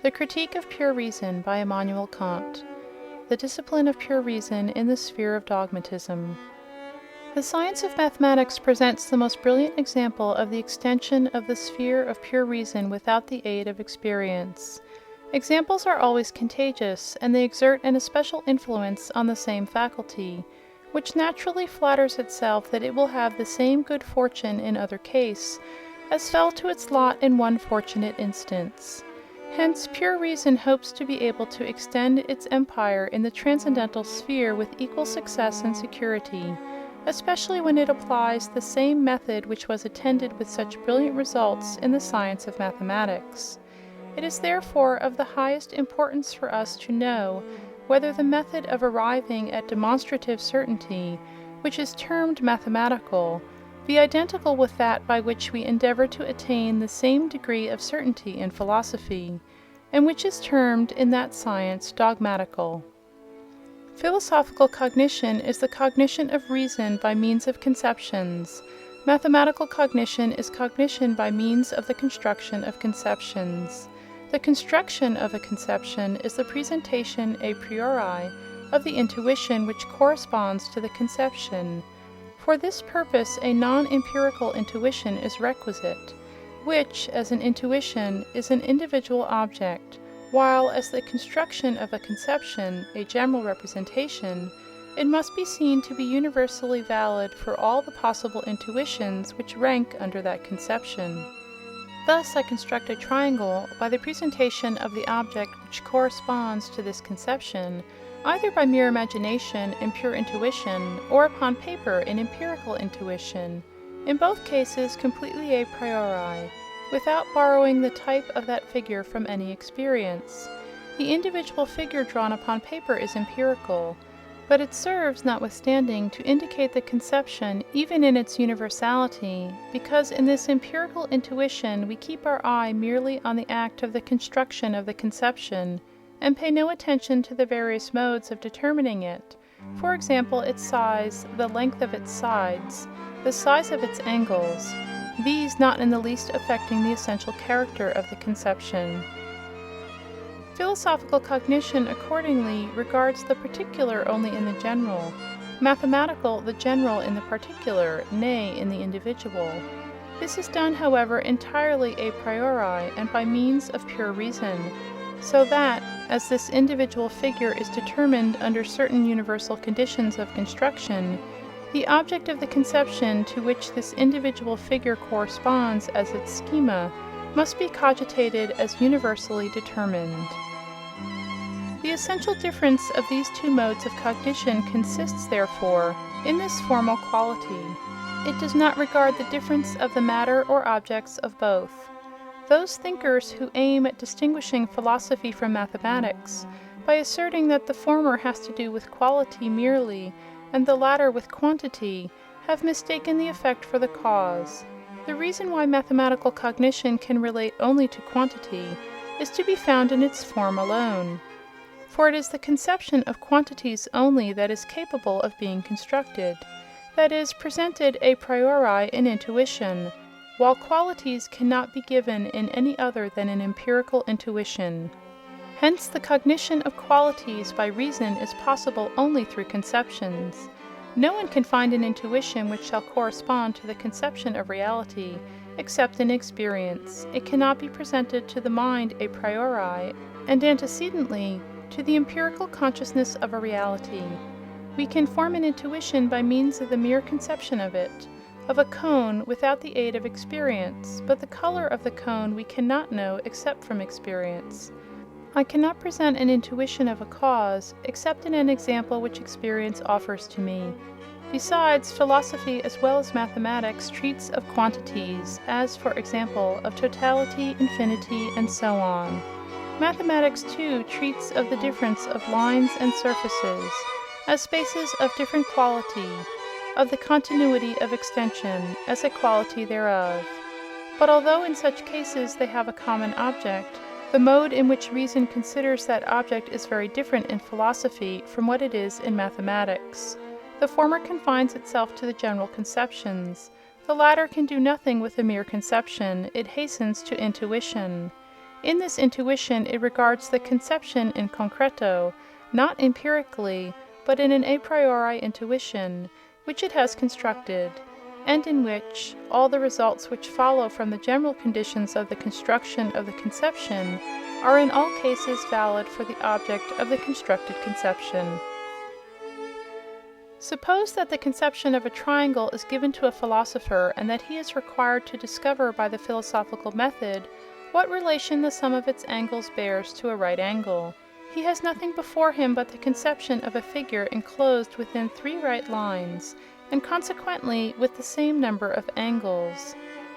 The Critique of Pure Reason by Immanuel Kant. The discipline of pure reason in the sphere of dogmatism. The science of mathematics presents the most brilliant example of the extension of the sphere of pure reason without the aid of experience. Examples are always contagious, and they exert an especial influence on the same faculty, which naturally flatters itself that it will have the same good fortune in other case, as fell to its lot in one fortunate instance. Hence, pure reason hopes to be able to extend its empire in the transcendental sphere with equal success and security, especially when it applies the same method which was attended with such brilliant results in the science of mathematics. It is therefore of the highest importance for us to know whether the method of arriving at demonstrative certainty, which is termed mathematical, be identical with that by which we endeavor to attain the same degree of certainty in philosophy, and which is termed in that science dogmatical. Philosophical cognition is the cognition of reason by means of conceptions. Mathematical cognition is cognition by means of the construction of conceptions. The construction of a conception is the presentation a priori of the intuition which corresponds to the conception. For this purpose a non-empirical intuition is requisite, which, as an intuition, is an individual object, while as the construction of a conception, a general representation, it must be seen to be universally valid for all the possible intuitions which rank under that conception. Thus I construct a triangle by the presentation of the object which corresponds to this conception, either by mere imagination in pure intuition, or upon paper in empirical intuition, in both cases completely a priori, without borrowing the type of that figure from any experience. The individual figure drawn upon paper is empirical, but it serves, notwithstanding, to indicate the conception even in its universality, because in this empirical intuition we keep our eye merely on the act of the construction of the conception, and pay no attention to the various modes of determining it, for example, its size, the length of its sides, the size of its angles, these not in the least affecting the essential character of the conception. Philosophical cognition, accordingly, regards the particular only in the general, mathematical the general in the particular, nay, in the individual. This is done, however, entirely a priori and by means of pure reason, so that, as this individual figure is determined under certain universal conditions of construction, the object of the conception to which this individual figure corresponds as its schema must be cogitated as universally determined. The essential difference of these two modes of cognition consists, therefore, in this formal quality. It does not regard the difference of the matter or objects of both. Those thinkers who aim at distinguishing philosophy from mathematics, by asserting that the former has to do with quality merely, and the latter with quantity, have mistaken the effect for the cause. The reason why mathematical cognition can relate only to quantity is to be found in its form alone. For it is the conception of quantities only that is capable of being constructed, that is, presented a priori in intuition, while qualities cannot be given in any other than an empirical intuition. Hence the cognition of qualities by reason is possible only through conceptions. No one can find an intuition which shall correspond to the conception of reality, except in experience. It cannot be presented to the mind a priori, and antecedently to the empirical consciousness of a reality. We can form an intuition by means of the mere conception of it, of a cone, without the aid of experience, but the color of the cone we cannot know except from experience. I cannot present an intuition of a cause, except in an example which experience offers to me. Besides, philosophy as well as mathematics treats of quantities, as, for example, of totality, infinity, and so on. Mathematics, too, treats of the difference of lines and surfaces, as spaces of different quality, of the continuity of extension, as a quality thereof. But although in such cases they have a common object, the mode in which reason considers that object is very different in philosophy from what it is in mathematics. The former confines itself to the general conceptions. The latter can do nothing with a mere conception. It hastens to intuition. In this intuition it regards the conception in concreto, not empirically, but in an a priori intuition, which it has constructed, and in which all the results which follow from the general conditions of the construction of the conception are in all cases valid for the object of the constructed conception. Suppose that the conception of a triangle is given to a philosopher and that he is required to discover by the philosophical method what relation the sum of its angles bears to a right angle. He has nothing before him but the conception of a figure enclosed within 3 right lines, and consequently with the same number of angles.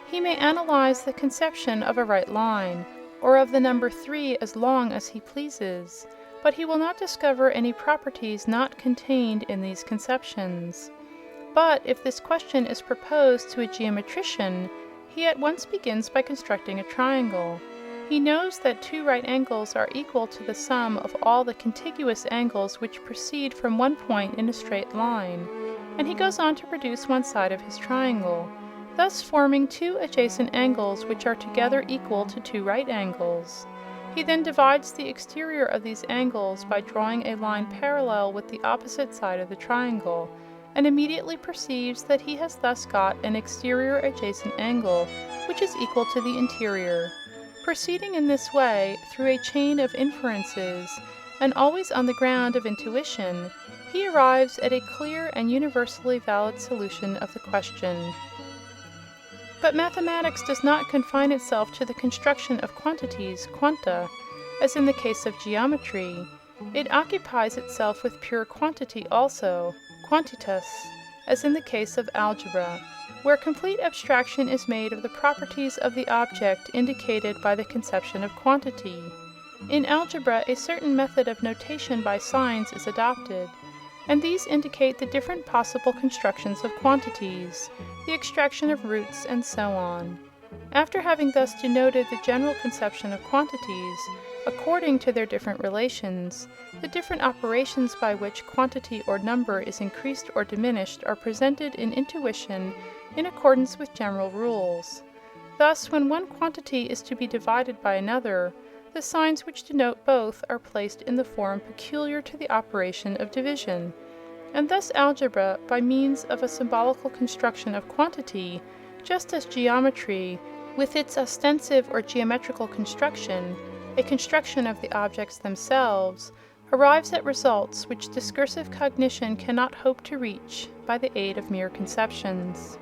He may analyze the conception of a right line, or of the number 3 as long as he pleases, but he will not discover any properties not contained in these conceptions. But if this question is proposed to a geometrician, he at once begins by constructing a triangle. He knows that 2 right angles are equal to the sum of all the contiguous angles which proceed from one point in a straight line, and he goes on to produce one side of his triangle, thus forming 2 adjacent angles which are together equal to 2 right angles. He then divides the exterior of these angles by drawing a line parallel with the opposite side of the triangle, and immediately perceives that he has thus got an exterior adjacent angle which is equal to the interior. Proceeding in this way, through a chain of inferences, and always on the ground of intuition, he arrives at a clear and universally valid solution of the question. But mathematics does not confine itself to the construction of quantities, quanta, as in the case of geometry. It occupies itself with pure quantity also, quantitas, as in the case of algebra, where complete abstraction is made of the properties of the object indicated by the conception of quantity. In algebra, a certain method of notation by signs is adopted, and these indicate the different possible constructions of quantities, the extraction of roots, and so on. After having thus denoted the general conception of quantities, according to their different relations, the different operations by which quantity or number is increased or diminished are presented in intuition in accordance with general rules. Thus, when one quantity is to be divided by another, the signs which denote both are placed in the form peculiar to the operation of division. And thus algebra, by means of a symbolical construction of quantity, just as geometry, with its ostensive or geometrical construction, a construction of the objects themselves, arrives at results which discursive cognition cannot hope to reach by the aid of mere conceptions.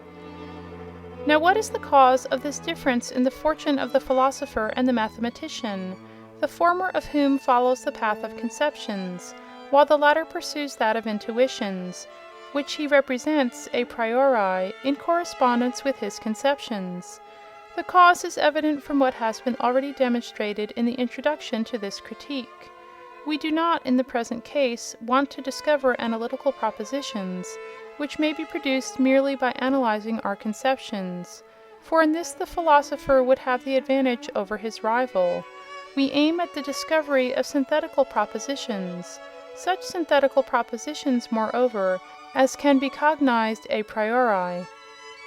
Now what is the cause of this difference in the fortune of the philosopher and the mathematician, the former of whom follows the path of conceptions, while the latter pursues that of intuitions, which he represents a priori in correspondence with his conceptions? The cause is evident from what has been already demonstrated in the introduction to this critique. We do not, in the present case, want to discover analytical propositions, which may be produced merely by analyzing our conceptions, for in this the philosopher would have the advantage over his rival. We aim at the discovery of synthetical propositions, such synthetical propositions, moreover, as can be cognized a priori.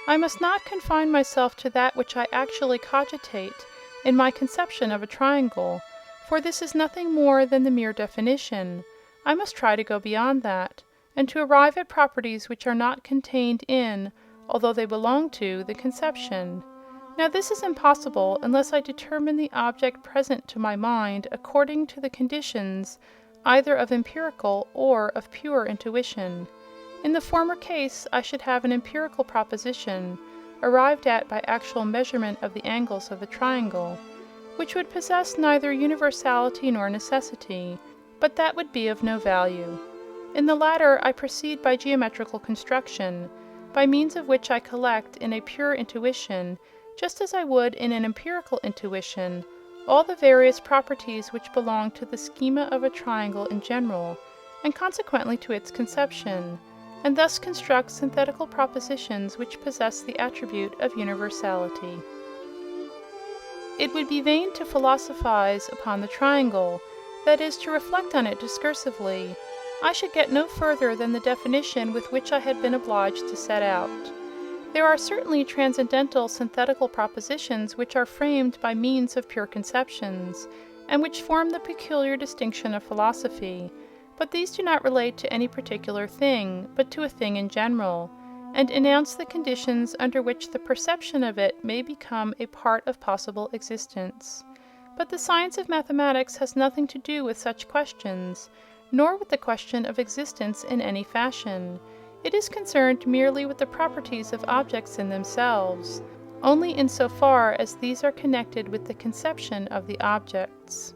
I must not confine myself to that which I actually cogitate in my conception of a triangle, for this is nothing more than the mere definition. I must try to go beyond that, and to arrive at properties which are not contained in, although they belong to, the conception. Now this is impossible unless I determine the object present to my mind according to the conditions either of empirical or of pure intuition. In the former case, I should have an empirical proposition, arrived at by actual measurement of the angles of the triangle, which would possess neither universality nor necessity, but that would be of no value. In the latter, I proceed by geometrical construction, by means of which I collect in a pure intuition, just as I would in an empirical intuition, all the various properties which belong to the schema of a triangle in general, and consequently to its conception, and thus construct synthetical propositions which possess the attribute of universality. It would be vain to philosophize upon the triangle, that is, to reflect on it discursively. I should get no further than the definition with which I had been obliged to set out. There are certainly transcendental synthetical propositions which are framed by means of pure conceptions, and which form the peculiar distinction of philosophy, but these do not relate to any particular thing, but to a thing in general, and announce the conditions under which the perception of it may become a part of possible existence. But the science of mathematics has nothing to do with such questions, nor with the question of existence in any fashion. It is concerned merely with the properties of objects in themselves, only in so far as these are connected with the conception of the objects.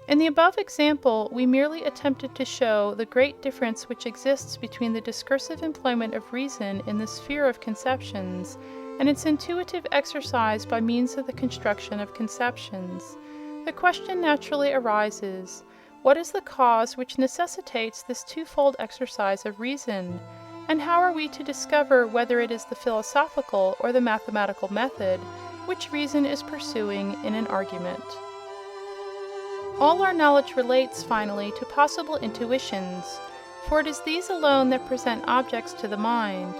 In the above example, we merely attempted to show the great difference which exists between the discursive employment of reason in the sphere of conceptions and its intuitive exercise by means of the construction of conceptions. The question naturally arises: what is the cause which necessitates this twofold exercise of reason, and how are we to discover whether it is the philosophical or the mathematical method which reason is pursuing in an argument? All our knowledge relates, finally, to possible intuitions, for it is these alone that present objects to the mind.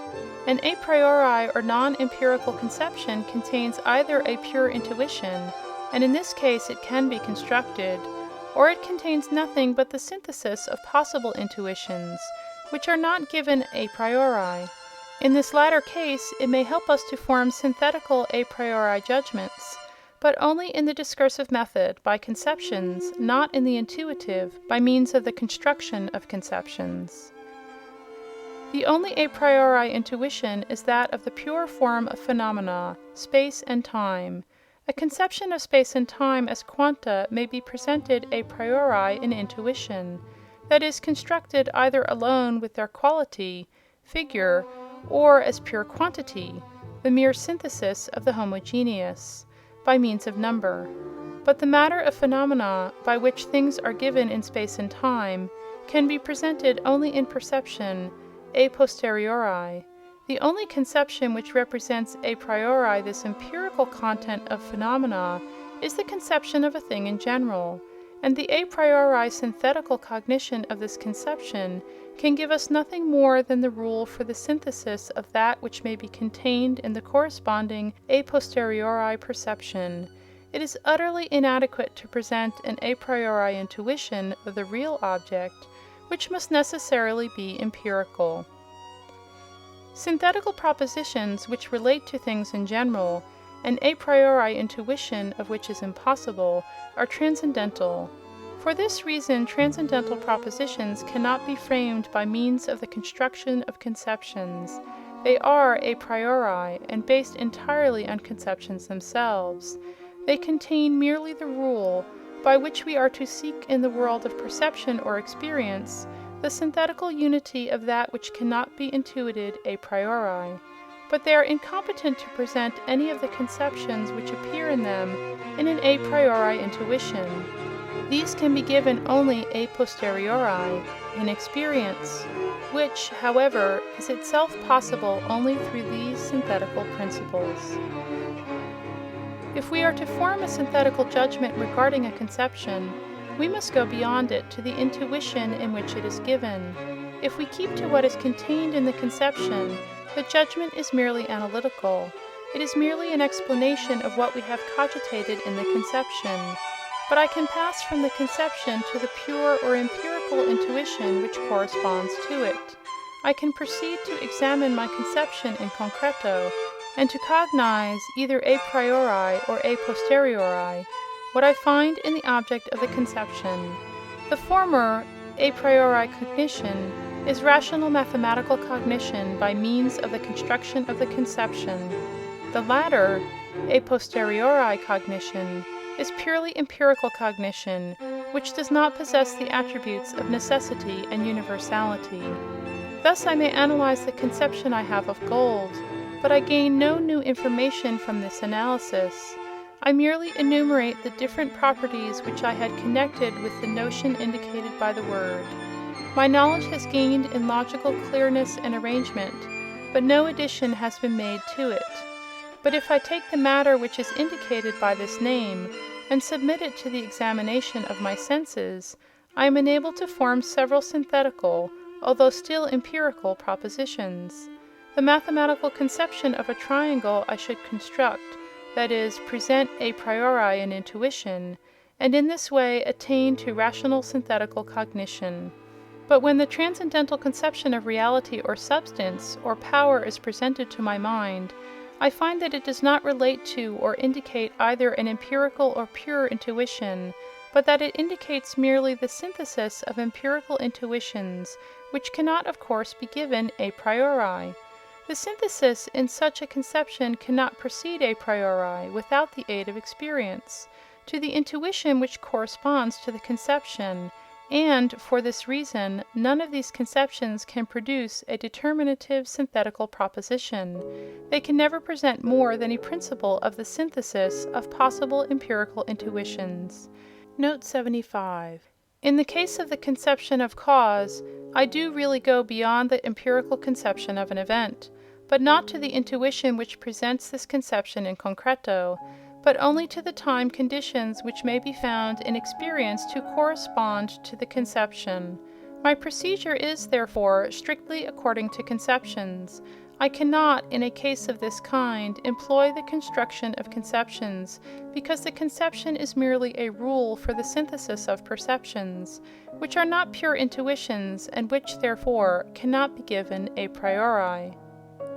An a priori or non-empirical conception contains either a pure intuition, and in this case it can be constructed, or it contains nothing but the synthesis of possible intuitions, which are not given a priori. In this latter case, it may help us to form synthetical a priori judgments, but only in the discursive method, by conceptions, not in the intuitive, by means of the construction of conceptions. The only a priori intuition is that of the pure form of phenomena, space and time. A conception of space and time as quanta may be presented a priori in intuition, that is, constructed either alone with their quality, figure, or as pure quantity, the mere synthesis of the homogeneous, by means of number. But the matter of phenomena, by which things are given in space and time, can be presented only in perception, a posteriori. The only conception which represents a priori this empirical content of phenomena is the conception of a thing in general, and the a priori synthetical cognition of this conception can give us nothing more than the rule for the synthesis of that which may be contained in the corresponding a posteriori perception. It is utterly inadequate to present an a priori intuition of the real object, which must necessarily be empirical. Synthetical propositions which relate to things in general, an a priori intuition of which is impossible, are transcendental. For this reason, transcendental propositions cannot be framed by means of the construction of conceptions. They are a priori, and based entirely on conceptions themselves. They contain merely the rule by which we are to seek in the world of perception or experience the synthetical unity of that which cannot be intuited a priori, but they are incompetent to present any of the conceptions which appear in them in an a priori intuition. These can be given only a posteriori, in experience, which, however, is itself possible only through these synthetical principles. If we are to form a synthetical judgment regarding a conception, we must go beyond it to the intuition in which it is given. If we keep to what is contained in the conception, the judgment is merely analytical. It is merely an explanation of what we have cogitated in the conception. But I can pass from the conception to the pure or empirical intuition which corresponds to it. I can proceed to examine my conception in concreto, and to cognize, either a priori or a posteriori, what I find in the object of the conception. The former, a priori cognition, is rational mathematical cognition by means of the construction of the conception. The latter, a posteriori cognition, is purely empirical cognition, which does not possess the attributes of necessity and universality. Thus I may analyze the conception I have of gold, but I gain no new information from this analysis. I merely enumerate the different properties which I had connected with the notion indicated by the word. My knowledge has gained in logical clearness and arrangement, but no addition has been made to it. But if I take the matter which is indicated by this name, and submit it to the examination of my senses, I am enabled to form several synthetical, although still empirical, propositions. the mathematical conception of a triangle I should construct, that is, present a priori an intuition, and in this way attain to rational synthetical cognition. But when the transcendental conception of reality or substance or power is presented to my mind, I find that it does not relate to or indicate either an empirical or pure intuition, but that it indicates merely the synthesis of empirical intuitions, which cannot, of course, be given a priori. The synthesis in such a conception cannot proceed a priori, without the aid of experience, to the intuition which corresponds to the conception, and, for this reason, none of these conceptions can produce a determinative synthetical proposition. They can never present more than a principle of the synthesis of possible empirical intuitions. Note 75. In the case of the conception of cause, I do really go beyond the empirical conception of an event, but not to the intuition which presents this conception in concreto, but only to the time conditions which may be found in experience to correspond to the conception. My procedure is, therefore, strictly according to conceptions. I cannot, in a case of this kind, employ the construction of conceptions, because the conception is merely a rule for the synthesis of perceptions, which are not pure intuitions, and which, therefore, cannot be given a priori.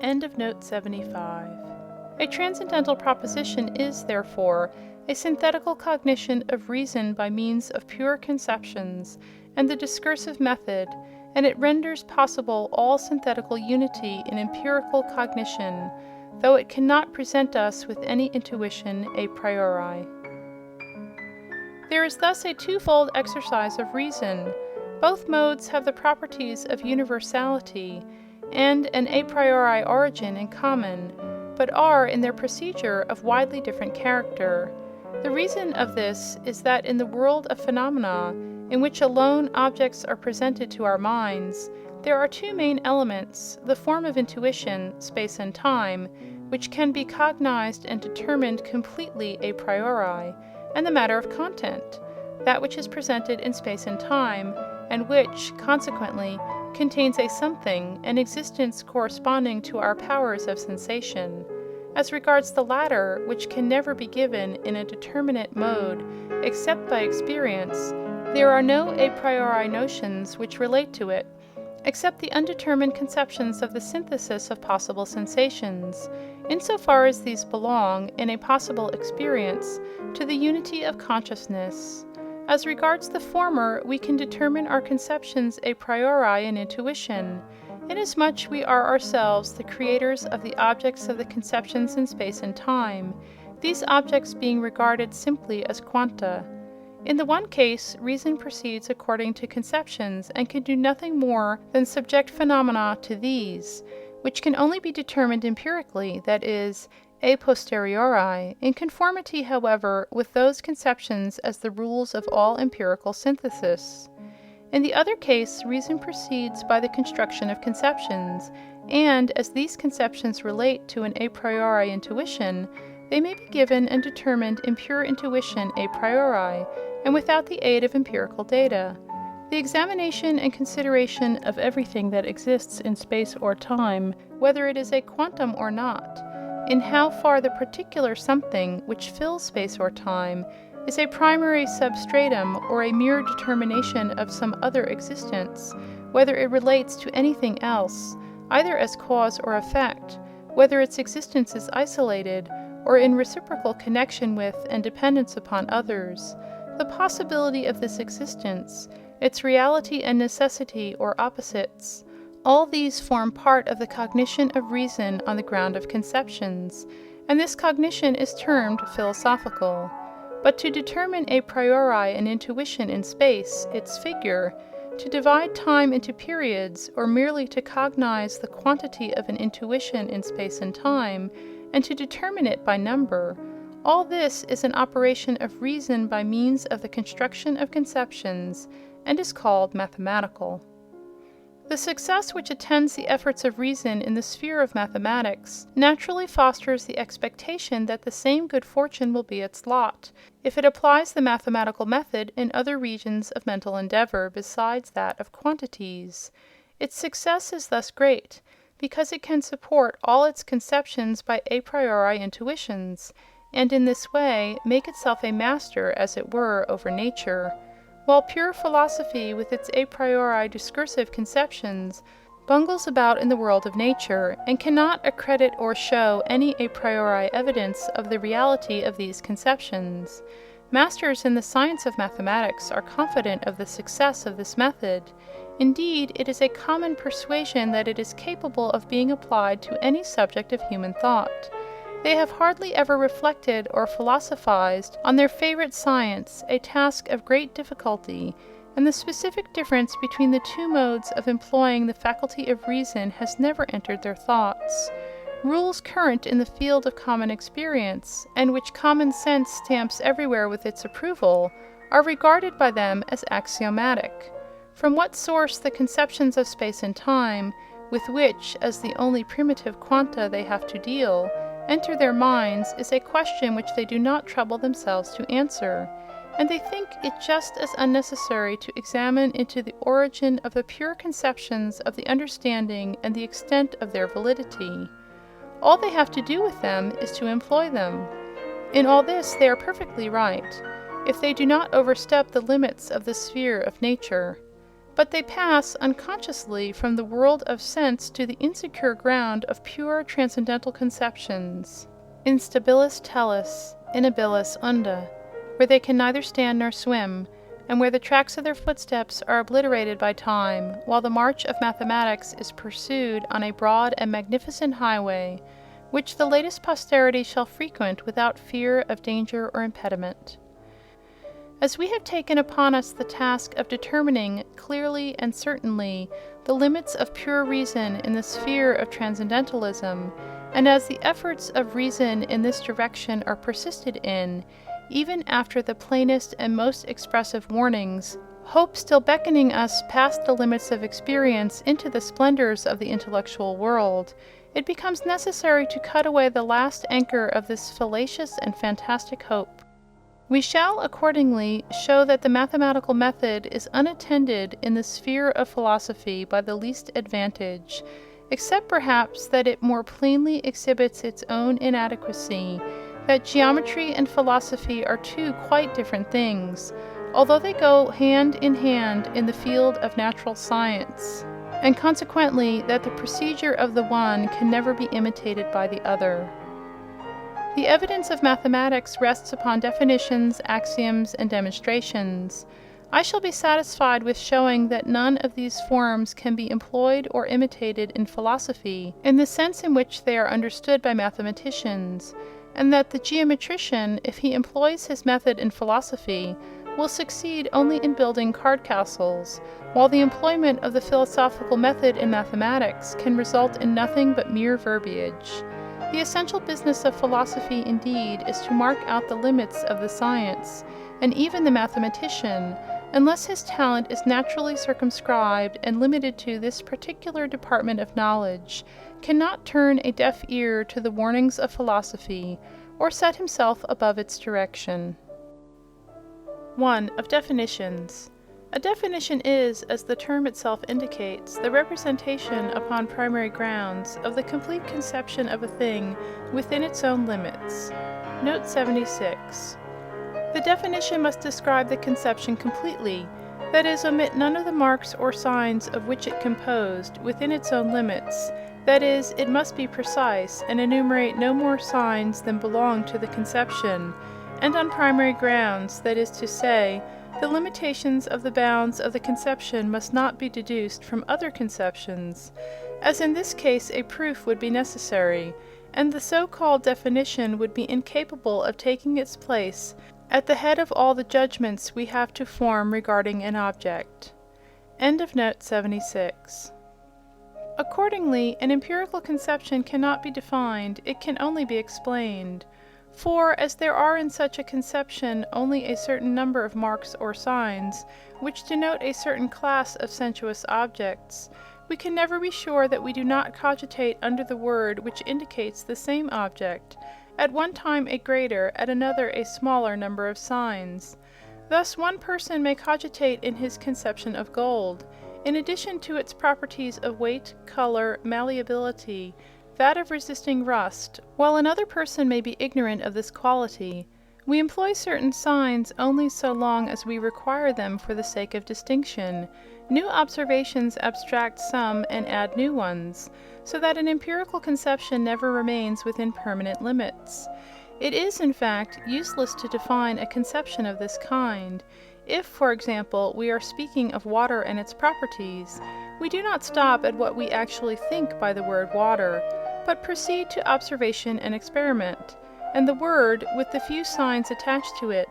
End of note 75. A transcendental proposition is, therefore, a synthetical cognition of reason by means of pure conceptions and the discursive method, and it renders possible all synthetical unity in empirical cognition, though it cannot present us with any intuition a priori. There is thus a twofold exercise of reason. Both modes have the properties of universality and an a priori origin in common, but are, in their procedure, of widely different character. The reason of this is that in the world of phenomena, in which alone objects are presented to our minds, there are two main elements, the form of intuition, space and time, which can be cognized and determined completely a priori, and the matter of content, that which is presented in space and time, and which, consequently, contains a something, an existence corresponding to our powers of sensation. As regards the latter, which can never be given in a determinate mode except by experience, there are no a priori notions which relate to it, except the undetermined conceptions of the synthesis of possible sensations, insofar as these belong, in a possible experience, to the unity of consciousness. As regards the former, we can determine our conceptions a priori in intuition, inasmuch we are ourselves the creators of the objects of the conceptions in space and time, these objects being regarded simply as quanta. In the one case, reason proceeds according to conceptions and can do nothing more than subject phenomena to these, which can only be determined empirically, that is, a posteriori, in conformity, however, with those conceptions as the rules of all empirical synthesis. In the other case, reason proceeds by the construction of conceptions, and, as these conceptions relate to an a priori intuition, they may be given and determined in pure intuition a priori, and without the aid of empirical data. The examination and consideration of everything that exists in space or time, whether it is a quantum or not, in how far the particular something which fills space or time is a primary substratum or a mere determination of some other existence, whether it relates to anything else, either as cause or effect, whether its existence is isolated or in reciprocal connection with and dependence upon others, the possibility of this existence, its reality and necessity or opposites, all these form part of the cognition of reason on the ground of conceptions, and this cognition is termed philosophical. But to determine a priori an intuition in space, its figure, to divide time into periods, or merely to cognize the quantity of an intuition in space and time, and to determine it by number, all this is an operation of reason by means of the construction of conceptions, and is called mathematical. The success which attends the efforts of reason in the sphere of mathematics naturally fosters the expectation that the same good fortune will be its lot, if it applies the mathematical method in other regions of mental endeavor besides that of quantities. Its success is thus great, because it can support all its conceptions by a priori intuitions, and in this way make itself a master, as it were, over nature, while pure philosophy, with its a priori discursive conceptions, bungles about in the world of nature, and cannot accredit or show any a priori evidence of the reality of these conceptions. Masters in the science of mathematics are confident of the success of this method. Indeed, it is a common persuasion that it is capable of being applied to any subject of human thought. They have hardly ever reflected or philosophized on their favorite science, a task of great difficulty, and the specific difference between the two modes of employing the faculty of reason has never entered their thoughts. Rules current in the field of common experience, and which common sense stamps everywhere with its approval, are regarded by them as axiomatic. From what source the conceptions of space and time, with which, as the only primitive quanta they have to deal, enter their minds, is a question which they do not trouble themselves to answer, and they think it just as unnecessary to examine into the origin of the pure conceptions of the understanding and the extent of their validity. All they have to do with them is to employ them. In all this they are perfectly right, if they do not overstep the limits of the sphere of nature. But they pass unconsciously from the world of sense to the insecure ground of pure transcendental conceptions, instabilis tellus, inabilis unda, where they can neither stand nor swim, and where the tracks of their footsteps are obliterated by time, while the march of mathematics is pursued on a broad and magnificent highway, which the latest posterity shall frequent without fear of danger or impediment. As we have taken upon us the task of determining clearly and certainly the limits of pure reason in the sphere of transcendentalism, and as the efforts of reason in this direction are persisted in, even after the plainest and most expressive warnings, hope still beckoning us past the limits of experience into the splendors of the intellectual world, it becomes necessary to cut away the last anchor of this fallacious and fantastic hope. We shall accordingly show that the mathematical method is unattended in the sphere of philosophy by the least advantage, except perhaps that it more plainly exhibits its own inadequacy, that geometry and philosophy are two quite different things, although they go hand in the field of natural science, and consequently that the procedure of the one can never be imitated by the other. The evidence of mathematics rests upon definitions, axioms, and demonstrations. I shall be satisfied with showing that none of these forms can be employed or imitated in philosophy in the sense in which they are understood by mathematicians, and that the geometrician, if he employs his method in philosophy, will succeed only in building card castles, while the employment of the philosophical method in mathematics can result in nothing but mere verbiage. The essential business of philosophy, indeed, is to mark out the limits of the science, and even the mathematician, unless his talent is naturally circumscribed and limited to this particular department of knowledge, cannot turn a deaf ear to the warnings of philosophy, or set himself above its direction. 1. Of definitions. A definition is, as the term itself indicates, the representation upon primary grounds of the complete conception of a thing within its own limits. Note 76. The definition must describe the conception completely, that is, omit none of the marks or signs of which it composed, within its own limits, that is, it must be precise, and enumerate no more signs than belong to the conception, and on primary grounds, that is to say, the limitations of the bounds of the conception must not be deduced from other conceptions, as in this case a proof would be necessary, and the so-called definition would be incapable of taking its place at the head of all the judgments we have to form regarding an object. End of note 76. Accordingly, an empirical conception cannot be defined, it can only be explained. For, as there are in such a conception only a certain number of marks or signs, which denote a certain class of sensuous objects, we can never be sure that we do not cogitate under the word which indicates the same object, at one time a greater, at another a smaller number of signs. Thus one person may cogitate in his conception of gold, In addition to its properties of weight, color, malleability, that of resisting rust, while another person may be ignorant of this quality, we employ certain signs only so long as we require them for the sake of distinction. New observations abstract some and add new ones, so that an empirical conception never remains within permanent limits. It is, in fact, useless to define a conception of this kind. If, for example, we are speaking of water and its properties, we do not stop at what we actually think by the word water, but proceed to observation and experiment, and the word, with the few signs attached to it,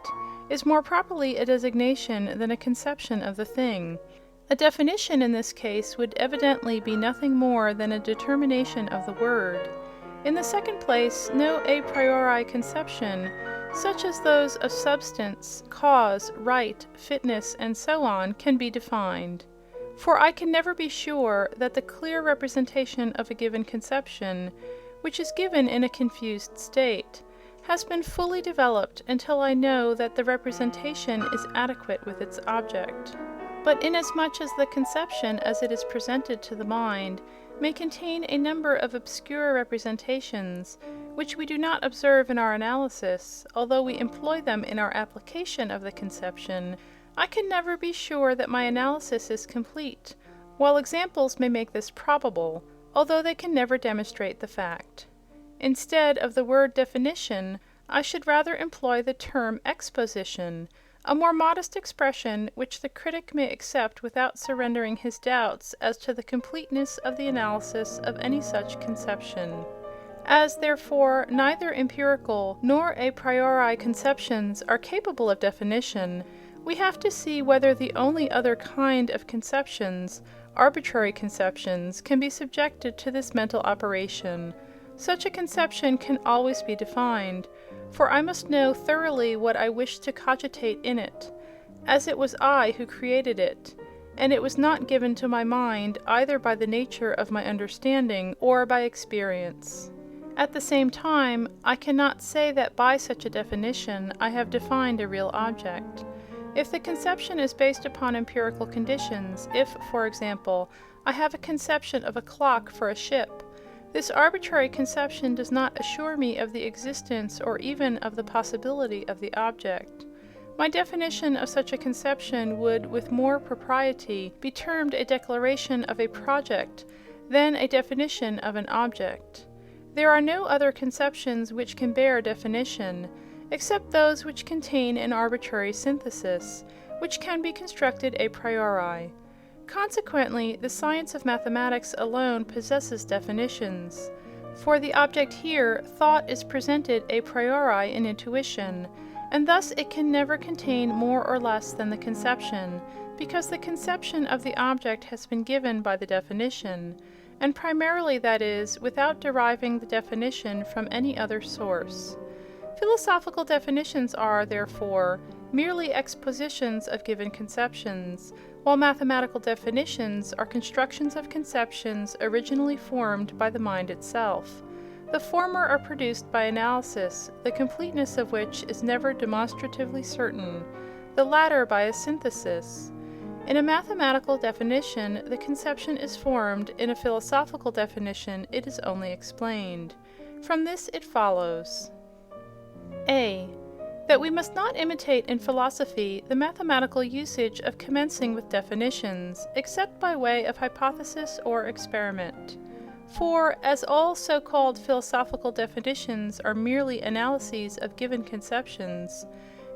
is more properly a designation than a conception of the thing. A definition in this case would evidently be nothing more than a determination of the word. In the second place, no a priori conception, such as those of substance, cause, right, fitness, and so on, can be defined. For I can never be sure that the clear representation of a given conception, which is given in a confused state, has been fully developed until I know that the representation is adequate with its object. But inasmuch as the conception, as it is presented to the mind, may contain a number of obscure representations, which we do not observe in our analysis, although we employ them in our application of the conception, I can never be sure that my analysis is complete, while examples may make this probable, although they can never demonstrate the fact. Instead of the word definition, I should rather employ the term exposition, a more modest expression which the critic may accept without surrendering his doubts as to the completeness of the analysis of any such conception. As, therefore, neither empirical nor a priori conceptions are capable of definition, we have to see whether the only other kind of conceptions, arbitrary conceptions, can be subjected to this mental operation. Such a conception can always be defined, for I must know thoroughly what I wish to cogitate in it, as it was I who created it, and it was not given to my mind either by the nature of my understanding or by experience. At the same time, I cannot say that by such a definition I have defined a real object. If the conception is based upon empirical conditions, if, for example, I have a conception of a clock for a ship, this arbitrary conception does not assure me of the existence or even of the possibility of the object. My definition of such a conception would, with more propriety, be termed a declaration of a project than a definition of an object. There are no other conceptions which can bear definition, except those which contain an arbitrary synthesis, which can be constructed a priori. Consequently, the science of mathematics alone possesses definitions. For the object here, thought is presented a priori in intuition, and thus it can never contain more or less than the conception, because the conception of the object has been given by the definition, and primarily, that is, without deriving the definition from any other source. Philosophical definitions are, therefore, merely expositions of given conceptions, while mathematical definitions are constructions of conceptions originally formed by the mind itself. The former are produced by analysis, the completeness of which is never demonstratively certain, the latter by a synthesis. In a mathematical definition, the conception is formed; in a philosophical definition, it is only explained. From this it follows: A. That we must not imitate in philosophy the mathematical usage of commencing with definitions, except by way of hypothesis or experiment. For, as all so-called philosophical definitions are merely analyses of given conceptions,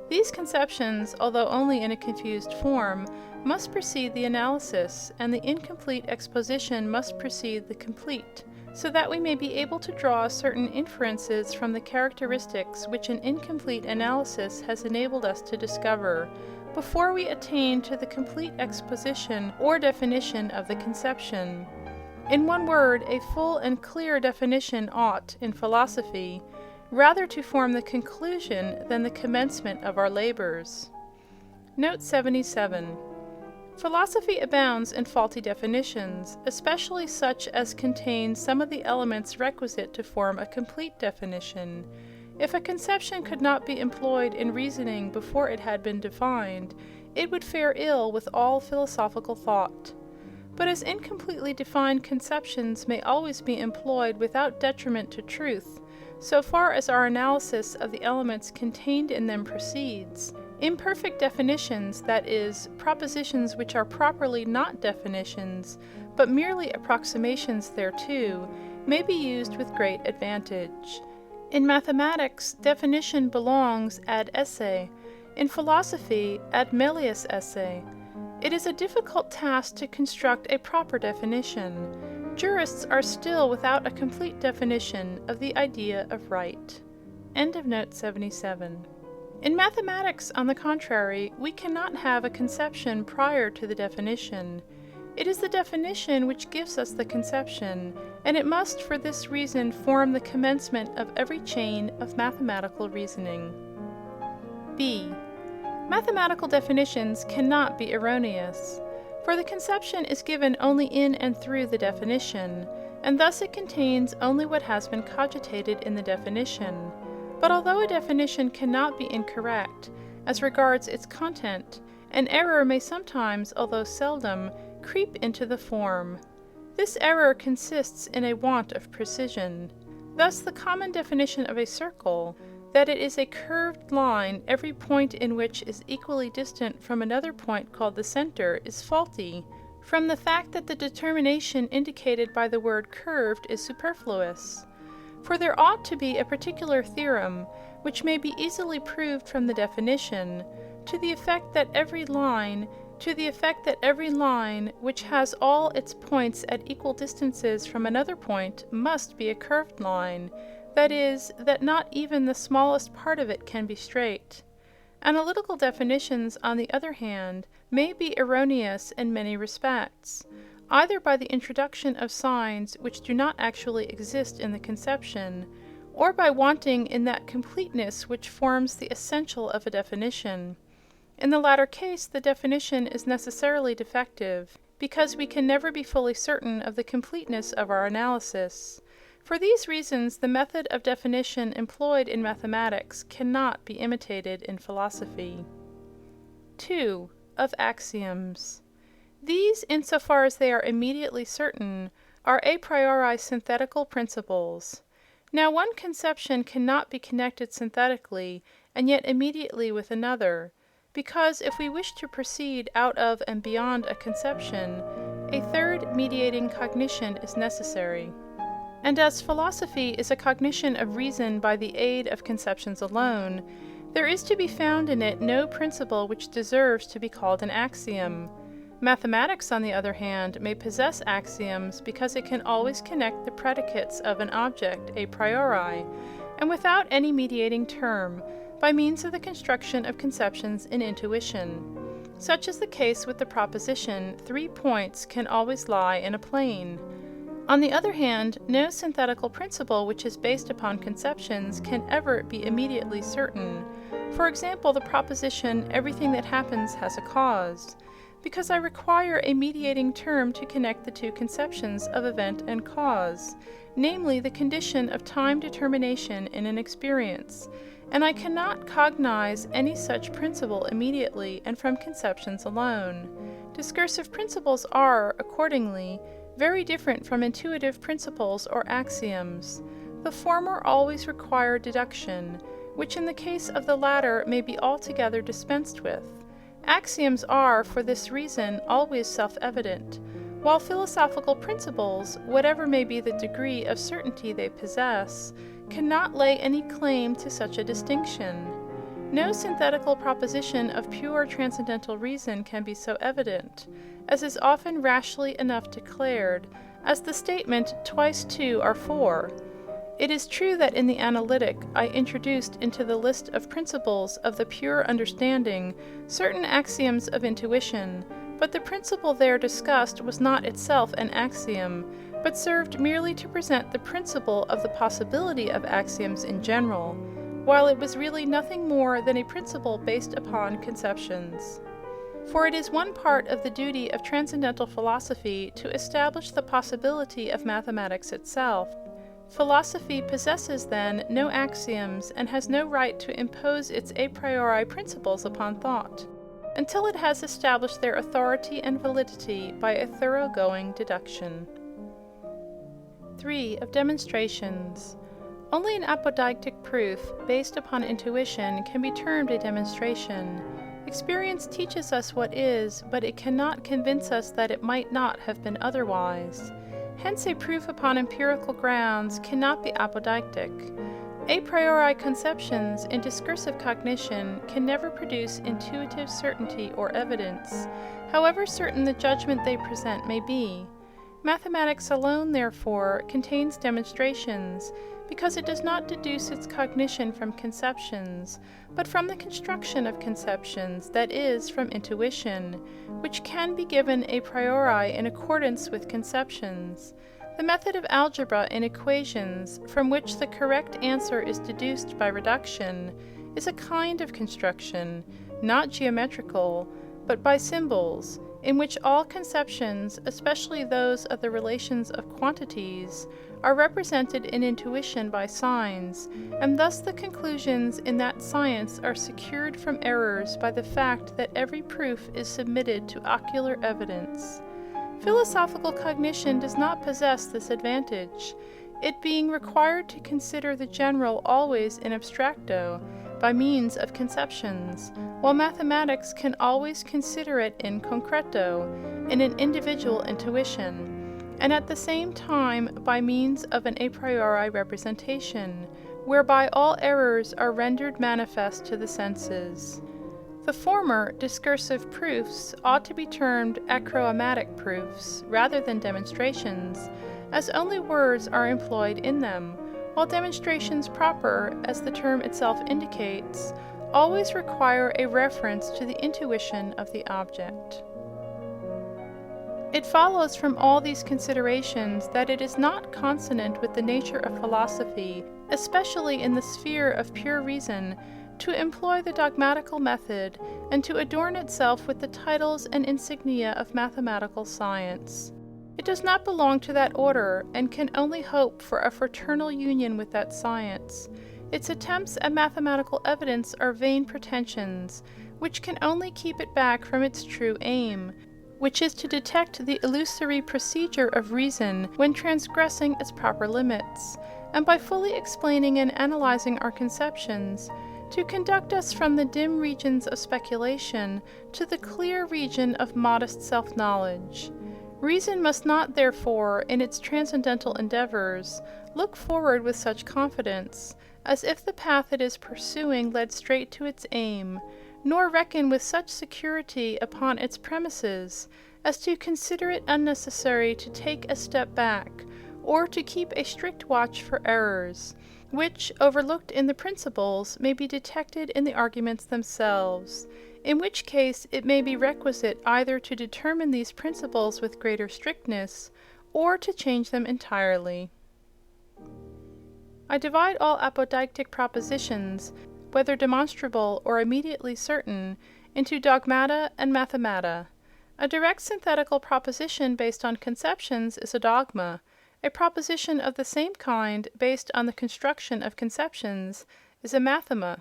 these conceptions, although only in a confused form, must precede the analysis, and the incomplete exposition must precede the complete, so that we may be able to draw certain inferences from the characteristics which an incomplete analysis has enabled us to discover, before we attain to the complete exposition or definition of the conception. In one word, a full and clear definition ought, in philosophy, rather to form the conclusion than the commencement of our labors. Note 77. Philosophy abounds in faulty definitions, especially such as contain some of the elements requisite to form a complete definition. If a conception could not be employed in reasoning before it had been defined, it would fare ill with all philosophical thought. but as incompletely defined conceptions may always be employed without detriment to truth, so far as our analysis of the elements contained in them proceeds, imperfect definitions, that is, propositions which are properly not definitions, but merely approximations thereto, may be used with great advantage. In mathematics, definition belongs ad esse; in philosophy, ad melius esse. It is a difficult task to construct a proper definition. Jurists are still without a complete definition of the idea of right. End of note 77. In mathematics, on the contrary, we cannot have a conception prior to the definition. It is the definition which gives us the conception, and it must for this reason form the commencement of every chain of mathematical reasoning. B. Mathematical definitions cannot be erroneous, for the conception is given only in and through the definition, and thus it contains only what has been cogitated in the definition. But although a definition cannot be incorrect, as regards its content, an error may sometimes, although seldom, creep into the form. This error consists in a want of precision. Thus the common definition of a circle, that it is a curved line every point in which is equally distant from another point called the center, is faulty, from the fact that the determination indicated by the word curved is superfluous. For there ought to be a particular theorem, which may be easily proved from the definition, to the effect that every line which has all its points at equal distances from another point must be a curved line, that is, that not even the smallest part of it can be straight. Analytical definitions, on the other hand, may be erroneous in many respects, either by the introduction of signs which do not actually exist in the conception, or by wanting in that completeness which forms the essential of a definition. In the latter case, the definition is necessarily defective, because we can never be fully certain of the completeness of our analysis. For these reasons, the method of definition employed in mathematics cannot be imitated in philosophy. 2. Of axioms. These, insofar as they are immediately certain, are a priori synthetical principles. Now one conception cannot be connected synthetically and yet immediately with another, because if we wish to proceed out of and beyond a conception, a third mediating cognition is necessary. And as philosophy is a cognition of reason by the aid of conceptions alone, there is to be found in it no principle which deserves to be called an axiom. Mathematics, on the other hand, may possess axioms because it can always connect the predicates of an object a priori, and without any mediating term, by means of the construction of conceptions in intuition. Such is the case with the proposition, 3 points can always lie in a plane. On the other hand, no synthetical principle which is based upon conceptions can ever be immediately certain. For example, the proposition, everything that happens has a cause, because I require a mediating term to connect the two conceptions of event and cause, namely the condition of time determination in an experience, and I cannot cognize any such principle immediately and from conceptions alone. Discursive principles are, accordingly, very different from intuitive principles or axioms. The former always require deduction, which in the case of the latter may be altogether dispensed with. Axioms are, for this reason, always self-evident, while philosophical principles, whatever may be the degree of certainty they possess, cannot lay any claim to such a distinction. No synthetical proposition of pure transcendental reason can be so evident, as is often rashly enough declared, as the statement 'twice 2 are 4. It is true that in the analytic I introduced into the list of principles of the pure understanding certain axioms of intuition, but the principle there discussed was not itself an axiom, but served merely to present the principle of the possibility of axioms in general, while it was really nothing more than a principle based upon conceptions. For it is one part of the duty of transcendental philosophy to establish the possibility of mathematics itself. Philosophy possesses, then, no axioms, and has no right to impose its a priori principles upon thought. until it has established their authority and validity by a thoroughgoing deduction. 3. Of demonstrations. Only an apodeictic proof, based upon intuition, can be termed a demonstration. Experience teaches us what is, but it cannot convince us that it might not have been otherwise. Hence a proof upon empirical grounds cannot be apodeictic. A priori conceptions in discursive cognition can never produce intuitive certainty or evidence, however certain the judgment they present may be. Mathematics alone, therefore, contains demonstrations, because it does not deduce its cognition from conceptions, but from the construction of conceptions, that is, from intuition, which can be given a priori in accordance with conceptions. The method of algebra in equations, from which the correct answer is deduced by reduction, is a kind of construction, not geometrical, but by symbols, in which all conceptions, especially those of the relations of quantities, are represented in intuition by signs, and thus the conclusions in that science are secured from errors by the fact that every proof is submitted to ocular evidence. Philosophical cognition does not possess this advantage, it being required to consider the general always in abstracto, by means of conceptions, while mathematics can always consider it in concreto, in an individual intuition, and at the same time by means of an a priori representation, whereby all errors are rendered manifest to the senses. The former, discursive proofs, ought to be termed acroamatic proofs, rather than demonstrations, as only words are employed in them, while demonstrations proper, as the term itself indicates, always require a reference to the intuition of the object. It follows from all these considerations that it is not consonant with the nature of philosophy, especially in the sphere of pure reason, to employ the dogmatical method, and to adorn itself with the titles and insignia of mathematical science. It does not belong to that order, and can only hope for a fraternal union with that science. Its attempts at mathematical evidence are vain pretensions, which can only keep it back from its true aim, which is to detect the illusory procedure of reason when transgressing its proper limits, and by fully explaining and analyzing our conceptions, to conduct us from the dim regions of speculation to the clear region of modest self-knowledge. Reason must not, therefore, in its transcendental endeavors, look forward with such confidence, as if the path it is pursuing led straight to its aim, nor reckon with such security upon its premises, as to consider it unnecessary to take a step back, or to keep a strict watch for errors, which, overlooked in the principles, may be detected in the arguments themselves, in which case it may be requisite either to determine these principles with greater strictness, or to change them entirely. I divide all apodeictic propositions, whether demonstrable or immediately certain, into dogmata and mathemata. A direct synthetical proposition based on conceptions is a dogma. A proposition of the same kind, based on the construction of conceptions, is a mathema.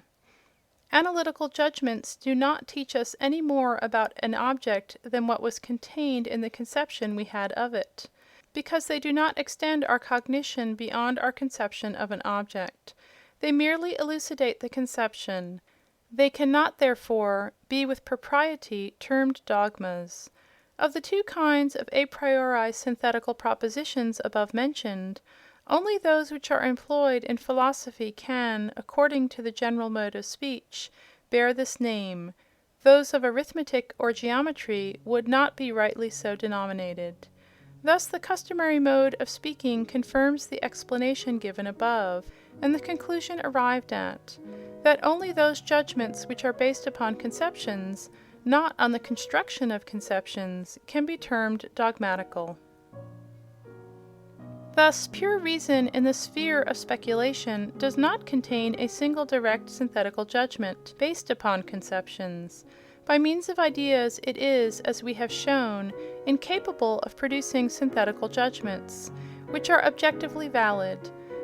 Analytical judgments do not teach us any more about an object than what was contained in the conception we had of it, because they do not extend our cognition beyond our conception of an object. They merely elucidate the conception. They cannot, therefore, be with propriety termed dogmas. Of the two kinds of a priori synthetical propositions above mentioned, only those which are employed in philosophy can, according to the general mode of speech, bear this name. Those of arithmetic or geometry would not be rightly so denominated. Thus the customary mode of speaking confirms the explanation given above, and the conclusion arrived at, that only those judgments which are based upon conceptions, not on the construction of conceptions, can be termed dogmatical. Thus, pure reason in the sphere of speculation does not contain a single direct synthetical judgment, based upon conceptions. By means of ideas it is, as we have shown, incapable of producing synthetical judgments, which are objectively valid.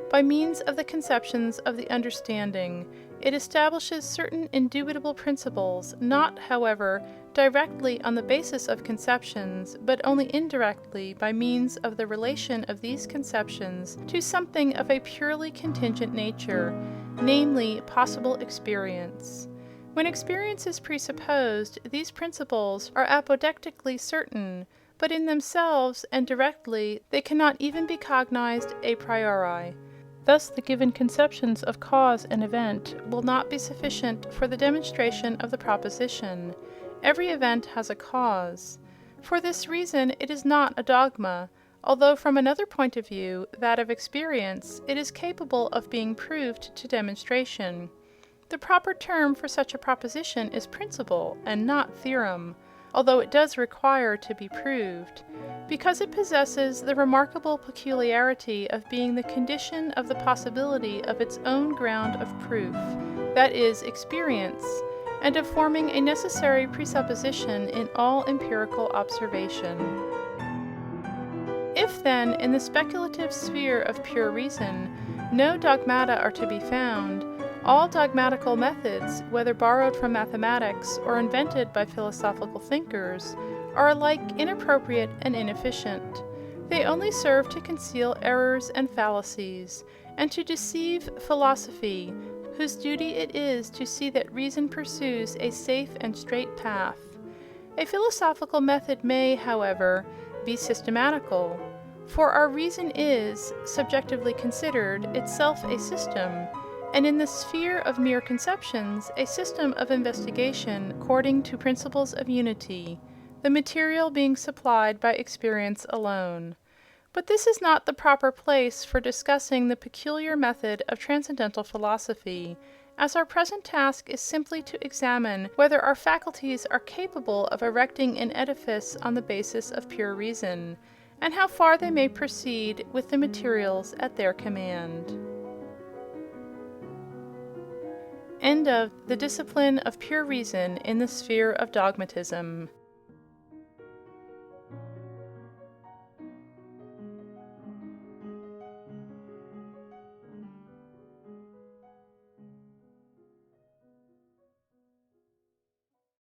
By means of the conceptions of the understanding, It establishes certain indubitable principles, not, however, directly on the basis of conceptions, but only indirectly by means of the relation of these conceptions to something of a purely contingent nature, namely, possible experience. When experience is presupposed, these principles are apodictically certain, but in themselves and directly they cannot even be cognized a priori. Thus the given conceptions of cause and event will not be sufficient for the demonstration of the proposition. Every event has a cause. For this reason it is not a dogma, although from another point of view, that of experience, it is capable of being proved to demonstration. The proper term for such a proposition is principle, and not theorem, although it does require to be proved, because it possesses the remarkable peculiarity of being the condition of the possibility of its own ground of proof, that is, experience, and of forming a necessary presupposition in all empirical observation. If, then, in the speculative sphere of pure reason, no dogmata are to be found, all dogmatical methods, whether borrowed from mathematics or invented by philosophical thinkers, are alike inappropriate and inefficient. They only serve to conceal errors and fallacies, and to deceive philosophy, whose duty it is to see that reason pursues a safe and straight path. A philosophical method may, however, be systematical, for our reason is, subjectively considered, itself a system, and in the sphere of mere conceptions, a system of investigation according to principles of unity, the material being supplied by experience alone. But this is not the proper place for discussing the peculiar method of transcendental philosophy, as our present task is simply to examine whether our faculties are capable of erecting an edifice on the basis of pure reason, and how far they may proceed with the materials at their command. End of The Discipline of Pure Reason in the Sphere of Dogmatism.